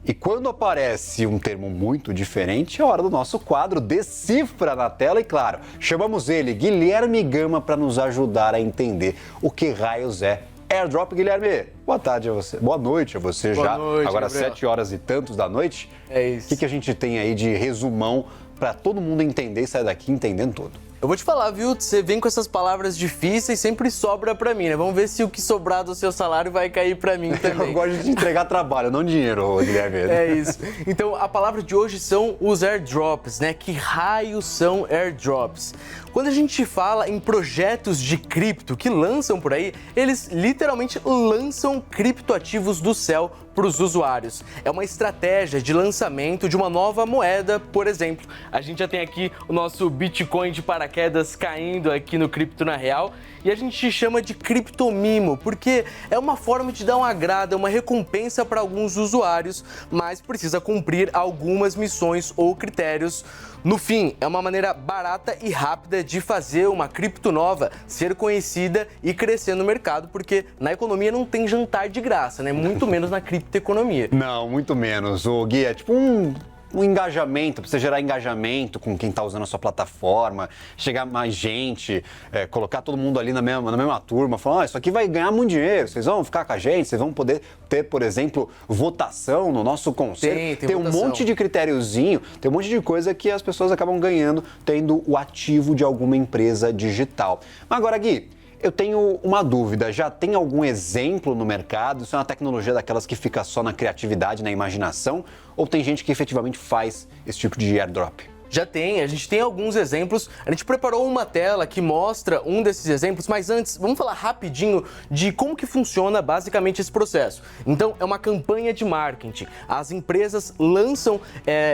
E quando aparece um termo muito diferente, é hora do nosso quadro Decifra na Tela. E claro, chamamos ele, Guilherme Gama, para nos ajudar a entender o que raios é airdrop. Guilherme, boa tarde a você. Boa noite a você já. Boa noite, agora Gabriel. 7 horas e tantos da noite. É isso. O que a gente tem aí de resumão para todo mundo entender e sair daqui entendendo tudo? Eu vou te falar, viu? Você vem com essas palavras difíceis, sempre sobra pra mim, né? Vamos ver se o que sobrar do seu salário vai cair pra mim também. Eu gosto de entregar trabalho, não dinheiro, Guilherme. É isso. Então, a palavra de hoje são os airdrops, né? Que raios são airdrops? Quando a gente fala em projetos de cripto que lançam por aí, eles literalmente lançam criptoativos do céu para os usuários. É uma estratégia de lançamento de uma nova moeda, por exemplo. A gente já tem aqui o nosso Bitcoin de paraquedas caindo aqui no Cripto na Real e a gente chama de criptomimo, porque é uma forma de dar um agrado, uma recompensa para alguns usuários, mas precisa cumprir algumas missões ou critérios. No fim, é uma maneira barata e rápida de fazer uma cripto nova ser conhecida e crescer no mercado, porque na economia não tem jantar de graça, né? Muito menos na criptoeconomia. Não, muito menos. O Gui, é tipo um engajamento, pra você gerar engajamento com quem está usando a sua plataforma, chegar mais gente, colocar todo mundo ali na mesma turma, falar, isso aqui vai ganhar muito dinheiro, vocês vão ficar com a gente, vocês vão poder ter, por exemplo, votação no nosso conselho. Tem um votação. monte de critériozinho, tem um monte de coisa que as pessoas acabam ganhando tendo o ativo de alguma empresa digital. Mas agora, Gui, eu tenho uma dúvida, já tem algum exemplo no mercado? Isso é uma tecnologia daquelas que fica só na criatividade, na imaginação? Ou tem gente que efetivamente faz esse tipo de airdrop? Já tem, a gente tem alguns exemplos. A gente preparou uma tela que mostra um desses exemplos, mas antes, vamos falar rapidinho de como que funciona basicamente esse processo. Então, é uma campanha de marketing. As empresas lançam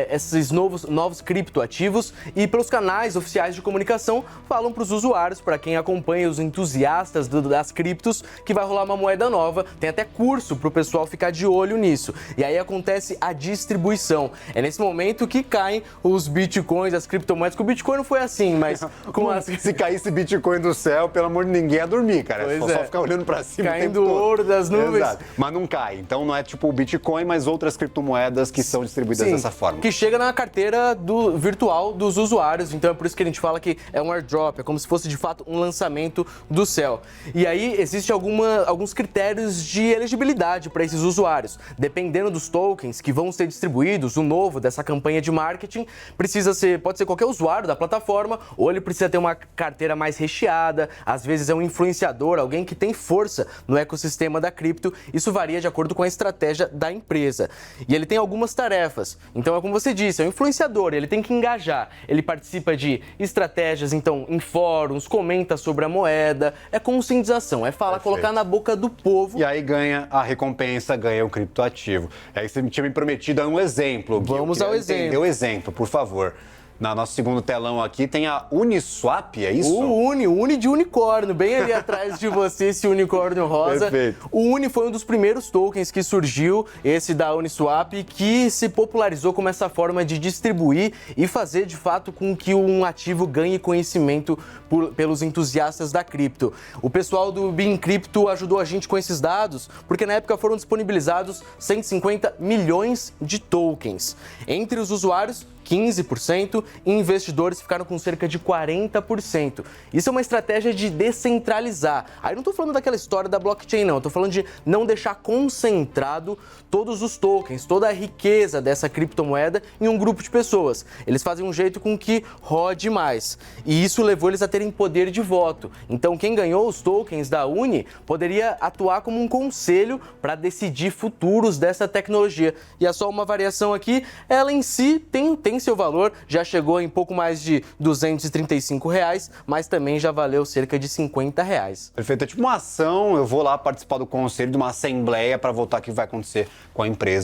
esses novos criptoativos e pelos canais oficiais de comunicação falam para os usuários, para quem acompanha os entusiastas das criptos, que vai rolar uma moeda nova. Tem até curso para o pessoal ficar de olho nisso. E aí acontece a distribuição. É nesse momento que caem os bitcoins, as criptomoedas, que o Bitcoin não foi assim, mas Se caísse Bitcoin do céu, pelo amor de ninguém ia dormir, cara. Só ficar olhando pra cima caindo o tempo todo. ouro das nuvens. Exato. Mas não cai. Então não é tipo o Bitcoin, mas outras criptomoedas que são distribuídas dessa forma. Que chega na carteira virtual dos usuários. Então é por isso que a gente fala que é um airdrop, é como se fosse de fato um lançamento do céu. E aí existem alguns critérios de elegibilidade para esses usuários. Dependendo dos tokens que vão ser distribuídos, o novo dessa campanha de marketing pode ser qualquer usuário da plataforma, ou ele precisa ter uma carteira mais recheada, às vezes é um influenciador, alguém que tem força no ecossistema da cripto. Isso varia de acordo com a estratégia da empresa. E ele tem algumas tarefas. Então é como você disse, é um influenciador, ele tem que engajar. Ele participa de estratégias, então, em fóruns, comenta sobre a moeda, é conscientização, é falar, colocar na boca do povo. E aí ganha a recompensa, ganha o criptoativo. Aí você tinha me prometido um exemplo, Gui. Vamos ao exemplo. O exemplo, por favor. No nosso segundo telão aqui tem a Uniswap, é isso? O Uni de unicórnio, bem ali atrás de você, esse unicórnio rosa. Perfeito. O Uni foi um dos primeiros tokens que surgiu, esse da Uniswap, que se popularizou como essa forma de distribuir e fazer de fato com que um ativo ganhe conhecimento pelos entusiastas da cripto. O pessoal do Bean Crypto ajudou a gente com esses dados, porque na época foram disponibilizados 150 milhões de tokens. Entre os usuários, 15%, e investidores ficaram com cerca de 40%. Isso é uma estratégia de descentralizar. Aí não estou falando daquela história da blockchain, não. Estou falando de não deixar concentrado todos os tokens, toda a riqueza dessa criptomoeda em um grupo de pessoas. Eles fazem um jeito com que rode mais. E isso levou eles a terem poder de voto. Então, quem ganhou os tokens da Uni poderia atuar como um conselho para decidir futuros dessa tecnologia. E é só uma variação aqui, ela em si tem seu valor, já chegou em pouco mais de R$235, mas também já valeu cerca de R$50. Perfeito, é tipo uma ação, eu vou lá participar do conselho de uma assembleia para votar o que vai acontecer com a empresa.